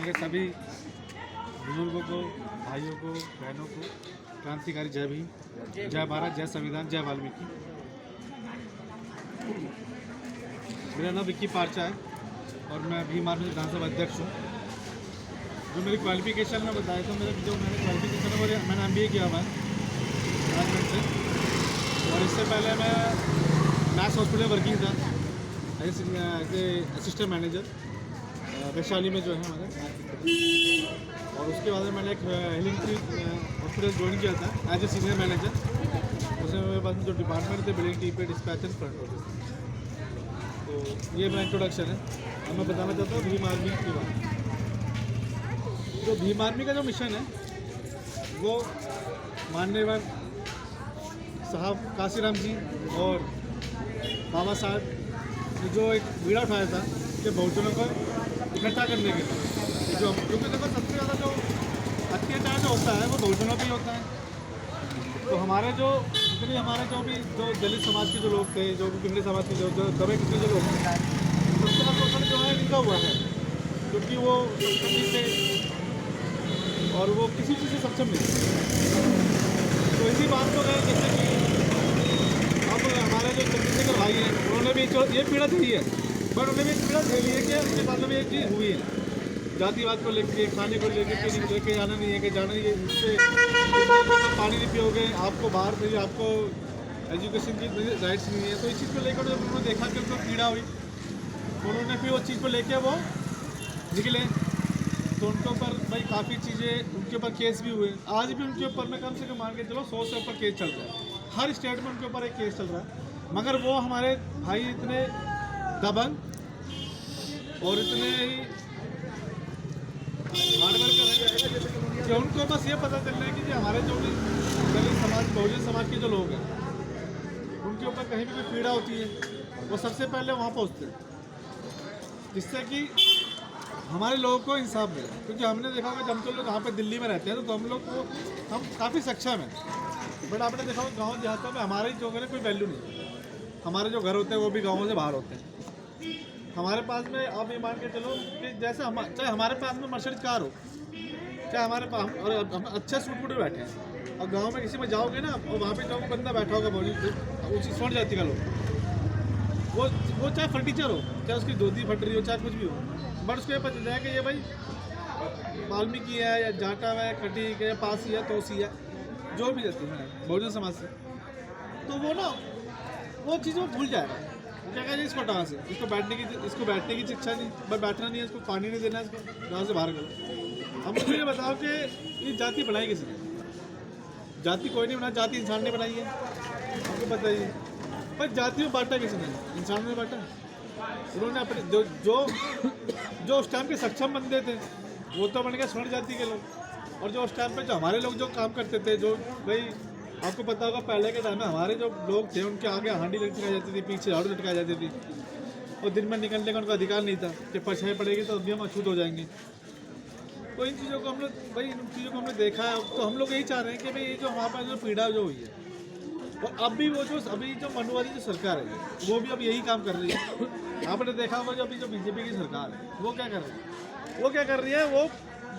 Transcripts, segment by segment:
के सभी बुजुर्गों को, भाइयों को, बहनों को क्रांतिकारी जय भीम, जय भारत, जय संविधान, जय वाल्मीकि। मेरा नाम विक्की पार्चा है और मैं भीम आर्मी विधानसभा अध्यक्ष हूँ। जो मेरी क्वालिफिकेशन में बताया था, मैंने क्वालिफिकेशन है वो मैंने MBA किया हुआ है मैनेजमेंट से, और इससे पहले मैं मैक्स हॉस्पिटल वर्किंग था एज असिस्टेंट मैनेजर वैशाली में जो है हमारे। और उसके बाद मैंने एक हेलिंग हॉस्पिटल ज्वाइन किया था एज ए सीनियर मैनेजर। उसमें मेरे पास जो डिपार्टमेंट थे बिलिंग, टीपे, डिस्पैच एंड फ्रंट ऑफिस। तो ये मेरा इंट्रोडक्शन है। अब मैं बताना चाहता हूँ भीम आर्मी की बात। जो भीम आर्मी का जो मिशन है वो माननीय साहब काशीराम जी और बाबा साहब ने जो एक बीड़ा उठाया था कि बहुजनों को इकट्ठा करने के लिए, जो क्योंकि देखो सबसे ज़्यादा जो अत्याचार जो होता है वो बहुजनों पे ही होता है। तो हमारे जो जितने हमारे जो दलित समाज के जो लोग थे, जो भी पिछड़े समाज के जो दबे कितने जो लोग थे, सबसे ज़्यादा शोषण जो है इनका हुआ है, क्योंकि वो संस्कृति से और वो किसी चीज़ से सक्षम नहीं। तो इसी बात को है, जैसे कि अब हमारे जो चंद्रशेखर भाई हैं उन्होंने भी ये पीड़ा झेली है, बट उन्होंने भी एक पीड़ा झेली है कि उनके साथ में एक चीज़ हुई है, जातिवाद को लेके, खाने को लेके, लेके जाना नहीं है कि जाना नहीं है, उससे पानी नहीं पियोगे, आपको बाहर नहीं, आपको एजुकेशन की राइट्स नहीं है। तो इस चीज़ को लेकर जब उन्होंने देखा कि उनको पीड़ा हुई, तो उन्होंने फिर उस चीज़ को लेके वो निकले। तो उनके ऊपर भाई काफ़ी चीज़ें, उनके ऊपर केस भी हुए। आज भी उनके ऊपर में कम से कम मान के चलो 100 से ऊपर केस चल रहा है। हर स्टेट में उनके ऊपर एक केस चल रहा है। मगर वो हमारे भाई इतने दबंग और इतने ही हार्डवर्कर है कि उनको बस ये पता चल रहा है कि हमारे जो भी दलित समाज, बहुजन समाज के जो लोग हैं, उनके ऊपर कहीं भी कोई पीड़ा होती है वो सबसे पहले वहाँ पहुँचते हैं, जिससे कि हमारे लोगों को इंसाफ मिले। क्योंकि हमने देखा होगा जब हम लोग यहाँ पे दिल्ली में रहते हैं तो हम लोग को हम काफ़ी सक्षम हैं, बट आपने देखा होगा गाँव देहातों में हमारे जो है कोई वैल्यू नहीं। हमारे जो घर होते हैं वो भी गाँवों से बाहर होते हैं। हमारे पास में आप ये मान के चलो कि जैसे चाहे हमारे पास में मर्सिडीज कार हो, चाहे हमारे पास और हम अच्छे सूट बूट में बैठे हैं, और गांव में किसी में जाओगे ना और वहाँ पे जो बंदा बैठा होगा ऊँची स्वर्ण जाति का लोग, वो चाहे फर्नीचर हो, चाहे उसकी धोती फट रही हो, चाहे कुछ भी हो, बट उसको ये पता चल जाए कि ये भाई वाल्मीकि है या जाटा है, खटीक है, पासी है, तोसी है, जो भी जाती है बहुजन समाज से, तो वो ना वो चीज़ वो भूल जाएगा। क्या कहें इसको कहाँ से, इसको बैठने की शिक्षा नहीं, बस बैठना नहीं है, इसको पानी नहीं देना है, इसको गाँव से बाहर करो। अब मुझे ये बताओ कि ये जाति बनाई किसी ने? जाति कोई नहीं बनाई, जाति इंसान ने बनाई है, आपको पता ही है। पर जाति में बांटा किसी ने? इंसान ने बांटा। उन्होंने अपने जो उस टाइम के सक्षम बंदे थे वो तो बन गए स्वर्ण जाति के लोग, और जो उस टाइम पे जो हमारे लोग जो काम करते थे, जो भाई आपको पता होगा पहले के टाइम में हमारे जो लोग थे उनके आगे हांडी लटकाई जाती थी, पीछे झाड़ू लटकाई जाती थी, और दिन में निकलने का उनका अधिकार नहीं था कि परछाई पड़ेगी तो अभी हम अछूत हो जाएंगे। तो इन चीज़ों को हम लोग भाई इन चीज़ों को हमने देखा है। तो हम लोग यही चाह रहे हैं कि भाई ये जो हमारे पास जो पीड़ा जो हुई है, और अभी जो मनुवादी जो सरकार है वो भी अब यही काम कर रही है। आपने देखा होगा जो अभी जो BJP की सरकार है वो क्या कर रही है, वो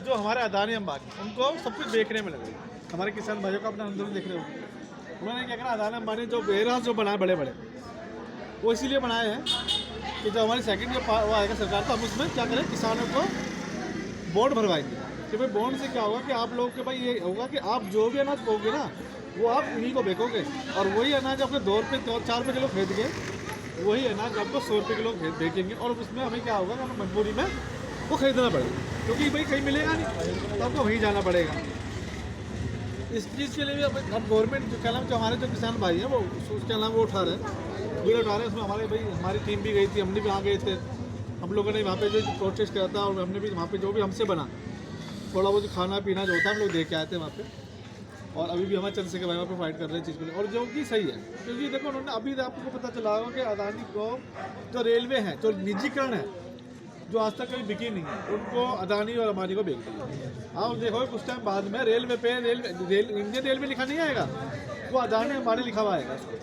जो हमारे अदानी अंबानी उनको सब कुछ बेचने में लग रही है। हमारे किसान भाइयों का अपना आंदोलन देख रहे हो, उन्होंने क्या करा, अदानी अंबानी जो वेयर हाउस जो बनाए बड़े बड़े, वो इसीलिए बनाए हैं कि जो हमारी सेकंड जो वो आएगा सरकार, तो हम उसमें क्या करें, किसानों को बॉन्ड भरवाएंगे कि भाई बॉन्ड से क्या होगा कि आप लोग के भाई ये होगा कि आप जो भी अनाज बोगे ना वो आप इन्हीं को बेचोगे, और वही अनाज अपने 2 रुपये 4 रुपये किलो खरीद के वही अनाज आपको 100 रुपये किलो बेचेंगे। और उसमें हमें क्या होगा, हमें मजबूरी में वो खरीदना पड़ेगा, क्योंकि भाई कहीं मिलेगा नहीं तो आपको वहीं जाना पड़ेगा। इस चीज़ के लिए भी अब गवर्नमेंट जो कहना जो हमारे जो किसान भाई हैं वो उसके अलावा वो उठा रहे हैं, भीड़ उठा रहे हैं। उसमें हमारी टीम भी गई थी, हमने भी वहाँ गए थे, हम लोगों ने वहाँ पे जो प्रोटेस्ट किया था, और हमने भी वहाँ पे जो भी हमसे बना थोड़ा बहुत खाना पीना जो होता है हम लोग दे के आए थे वहाँ पे। और अभी भी हमारे चंद्रशेखर भाई वहाँ पे फाइट कर रहे हैं चीज़ को लिए, और जो कि सही है। क्योंकि देखो उन्होंने अभी आपको पता चला होगा कि अदानी को जो रेलवे है, जो निजीकरण है, जो आज तक कभी बिकी नहीं है, उनको अदानी और अंबानी को बेच दिया। आप देखो कुछ टाइम बाद में रेलवे पे इंडियन रेलवे लिखा नहीं आएगा, वो अदानी अंबानी लिखा हुआ आएगा उसको।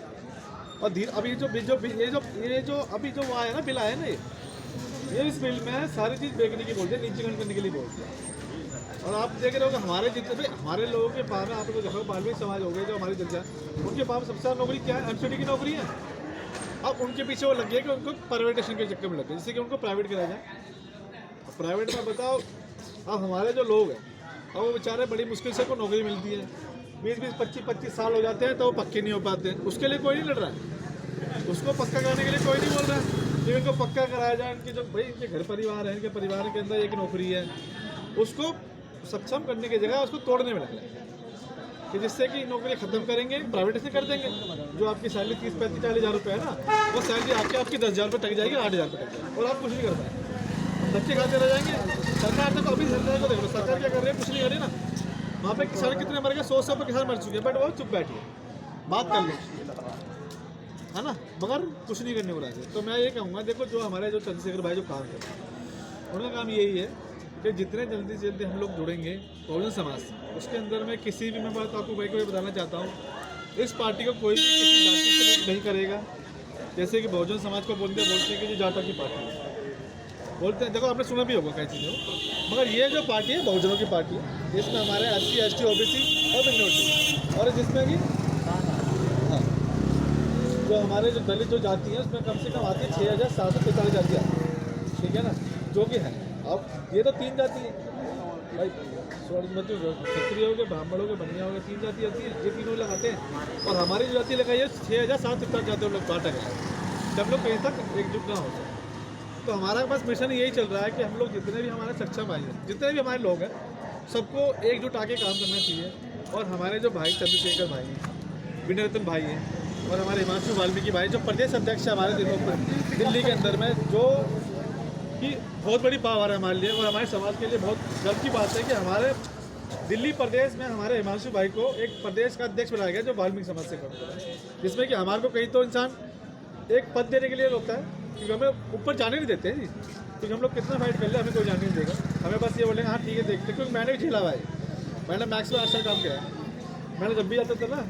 और अभी जो अभी जो वो आया ना बिल आया ना, ये इस फील्ड में सारी चीज़ बेचने की बोलते हैं, नीचीकरण करने के लिए बोलते हैं। और आप देख रहे हो कि हमारे जितने हमारे लोगों के पास में आप लोग देखो बाल्मीकि समाज हो गए जो हमारी जनता है, उनके पास सबसे ज़्यादा नौकरी क्या है? एमसीडी की नौकरी है। अब उनके पीछे वो लग गया कि उनको प्राइवेटेशन के चक्कर में लग गए, जिससे कि उनको प्राइवेट कराया जाए। प्राइवेट में बताओ, अब हमारे जो लोग हैं अब वो बेचारे बड़ी मुश्किल से को नौकरी मिलती है, 20-20, 25-25 साल हो जाते हैं तो वो पक्के नहीं हो पाते हैं। उसके लिए कोई नहीं लड़ रहा है, उसको पक्का कराने के लिए कोई नहीं बोल रहा है कि इनको पक्का कराया जाए। इनके जो भाई इनके घर परिवार है, इनके परिवार के अंदर एक नौकरी है, उसको सक्षम करने की जगह उसको तोड़ने में लग रहा है कि जिससे कि नौकरी खत्म करेंगे, प्राइवेटाइजेशन कर देंगे। जो आपकी सैलरी 30-35-40 हज़ार रुपये है ना, वो सैलरी आपकी 10,000 रुपये टक जाएगी, 8,000 रुपये टक जाएगी और आप कुछ नहीं कर पाए, बच्चे खाते रह जाएंगे। सरकार तो अभी सरकार को देख लो, सरकार क्या कर रही है? कुछ नहीं कर रही ना। वहाँ पे किसान कितने मर गए? 100 पर किसान मर चुके हैं, बट वो चुप बैठी है, बात कर लो, है ना, मगर कुछ नहीं करने वाला है। तो मैं ये कहूँगा, देखो जो हमारे जो चंद्रशेखर भाई जो काम कर रहे हैं, उनका काम यही है कि जितने जल्दी से जल्दी हम लोग जुड़ेंगे बहुजन समाज से, उसके अंदर में किसी भी, मैं बात आपको भाई को ये बताना चाहता हूँ, इस पार्टी को कोई भी किसी जाति से नहीं करेगा। जैसे कि बहुजन समाज को बोलते हैं कि जो जाटों की पार्टी है, बोलते हैं, देखो आपने सुना भी होगा कई चीज़ें, मगर ये जो पार्टी है बहुजनों की पार्टी है। इसमें हमारे SC ST OBC और मिनोरिटी, और जिसमें कि हाँ जो हमारे जो दलित जो जाति है उसमें कम से कम आती है 6,745 जाति आती है, ठीक है ना, जो कि है। अब ये तो 3 जाति है भाई, क्षत्रिय हो गए, ब्राह्मण हो गए, बनिया हो गए, 3 जाति आती है, ये तीनों लगाते हैं। और हमारी जो जाति लगाई है 6,745 जाति लोग बांटा गया, जब लोग कहीं तक एकजुट ना हो जाए। तो हमारा बस मिशन यही चल रहा है कि हम लोग जितने भी हमारे सक्षम भाई हैं, जितने भी हमारे लोग हैं, सबको एकजुट आके काम करना चाहिए। और हमारे जो भाई चंद्रशेखर भाई हैं, विनय रतन भाई हैं, और हमारे हिमांशु वाल्मीकि भाई जो प्रदेश अध्यक्ष है हमारे दिल्ली के अंदर में, जो कि बहुत बड़ी पावर है हमारे लिए और हमारे समाज के लिए बहुत गर्व की बात है कि हमारे दिल्ली प्रदेश में हमारे हिमांशु भाई को एक प्रदेश का अध्यक्ष बनाया गया जो वाल्मीकि समाज से काम कर रहा है, जिसमें कि हमारे को कहीं तो इंसान एक पद देने के लिए होता है, क्योंकि हमें ऊपर जाने नहीं देते हैं जी, क्योंकि हम लोग कितना फाइट कर ले हमें कोई जाने नहीं देगा। हमें बस ये बोलेंगे हाँ ठीक है देखते, क्योंकि मैंने भी झेला हुआ है, मैंने मैक्स में 8 साल काम किया है। मैंने जब भी आता था ना,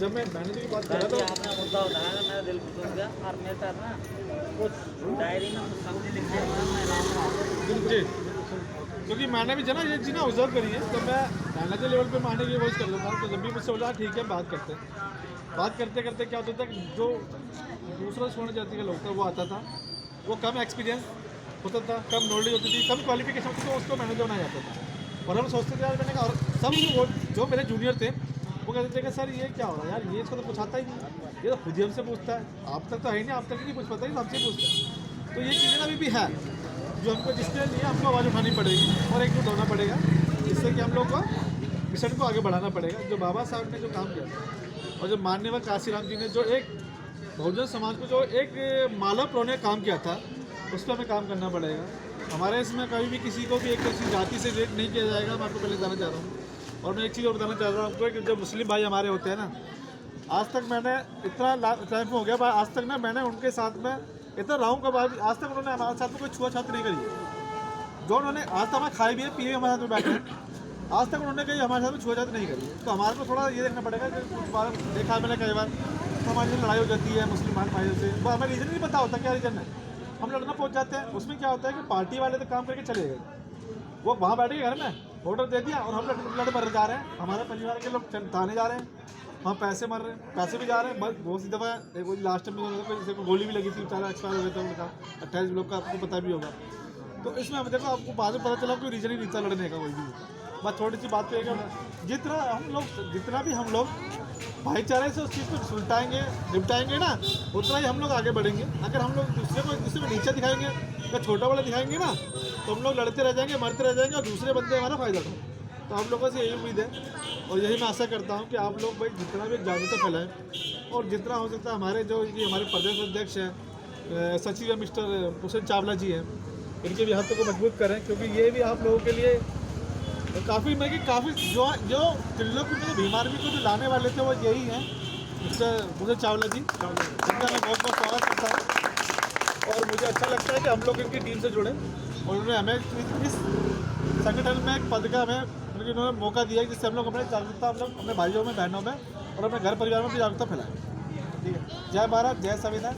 जब मैं मैनेजर की बात कर रहा था, आपने मुद्दा उठाया मेरा दिल खुश गया, और मैं तो ना कुछ डायरी में कुछ समझ लिख जी, क्योंकि मैंने भी जना ये चीज़ ना ऑब्जर्व करी है, तो मैं मैनेजर लेवल पे मैंने ये वॉइस कर लेता हूँ। तो जब भी मुझसे बोला ठीक है बात करते हैं, बात करते करते क्या होता था, जो दूसरा स्वर्ण जाति का लोग था वो आता था, वो कम एक्सपीरियंस होता था, कम नॉलेज होती थी, कम क्वालिफिकेशन होती थी, तो उसको मैनेजर बनाया जाता था। और हम सोचते थे यार, मैंने कहा, और सब वो जो मेरे जूनियर थे वो कहते थे कि सर ये क्या हो रहा है यार, ये इसको तो कुछ आता ही नहीं, ये तो खुद ही हमसे पूछता है, आप तक तो है ही नहीं, आप तक ही नहीं कुछ पता ही, तो हमसे पूछता है। तो ये चीज़ें अभी भी है जो हमको, जिसके लिए हमको आवाज़ उठानी पड़ेगी और एकजुट होना पड़ेगा, जिससे कि हम लोग को मिशन को आगे बढ़ाना पड़ेगा। जो बाबा साहब ने जो काम किया और जो माननीय काशीराम जी ने जो एक बहुजन समाज को जो एक माला प्रोने काम किया था, उस पर हमें काम करना पड़ेगा। हमारे इसमें कभी भी किसी को भी एक किसी जाति से रेट नहीं किया जाएगा, मैं आपको पहले बताना चाह रहा हूँ। और मैं एक चीज़ और बताना चाह रहा हूँ आपको कि जो मुस्लिम भाई हमारे होते हैं ना, आज तक मैंने इतना टाइम हो गया, आज तक ना मैंने उनके साथ में इतना रहा हूँ, बाद आज तक उन्होंने हमारे साथ में कोई छुआछूत नहीं करी है। जो उन्होंने आज तक हमें खाए भी है, पिए हमारे साथ में बैठे हैं, आज तक उन्होंने कहीं हमारे साथ में छुआछूत नहीं करी है। तो हमारे को थोड़ा ये देखना पड़ेगा कि कुछ बार देखा मैंने कई बार, तो हमारी लड़ाई हो जाती है मुस्लिम भाइयों से, वो हमें रीज़न नहीं पता होता क्या रीज़न है, हम लड़ना पहुँच जाते हैं। उसमें क्या होता है कि पार्टी वाले तो काम करके चले गए, वो वहाँ बैठे घर में ऑर्डर दे दिया और हम लड़ मर जा रहे हैं, हमारे परिवार के लोग थाने जा रहे हैं, वहाँ पैसे मर रहे हैं, पैसे भी जा रहे हैं। बस बहुत सी दफ़ा एक लास्ट टाइम में किसी को गोली भी लगी थी, बेचारा एक्सपायर हो गया था उनका, 28 लोग का, आपको पता भी होगा। तो इसमें हम देखो आपको बाद में पता चला कोई रीज़न ही नहीं था लड़ने का कोई भी। बस थोड़ी सी बात पे जितना भी हम लोग भाईचारे से उस चीज़ को सुलटाएंगे निपटाएंगे ना, उतना ही हम लोग आगे बढ़ेंगे। अगर हम लोग दूसरे को दूसरे में नीचा दिखाएंगे या छोटा बड़ा दिखाएंगे ना, तो हम लोग लड़ते रह जाएंगे, मरते रह जाएंगे और दूसरे बंदे हमारा फ़ायदा उठाएंगे। तो आप लोगों से यही उम्मीद है और यही मैं आशा करता हूँ कि आप लोग भाई जितना भी जागरूकता फैलाएं और जितना हो सकता है हमारे जो ये हमारे प्रदेश अध्यक्ष हैं सचिव मिस्टर भूषण चावला जी हैं, इनके भी हाथों को मजबूत करें, क्योंकि ये भी आप लोगों के लिए काफ़ी जो त्रिलोक में बीमार भी को जो लाने वाले थे वो यही हैं मिस्टर भूषण चावला जी, जिनका मैं बहुत बहुत स्वागत करता हूँ। और मुझे अच्छा लगता है कि हम लोग इनकी टीम से जुड़े और उन्होंने हमें इस संगठन में एक पद का उन्होंने मौका दिया जिससे हम लोग अपने जागरूकता हम लोग अपने भाइयों में बहनों में और अपने घर परिवार में भी जागरूकता फैलाएं। ठीक है, जय भारत, जय संविधान।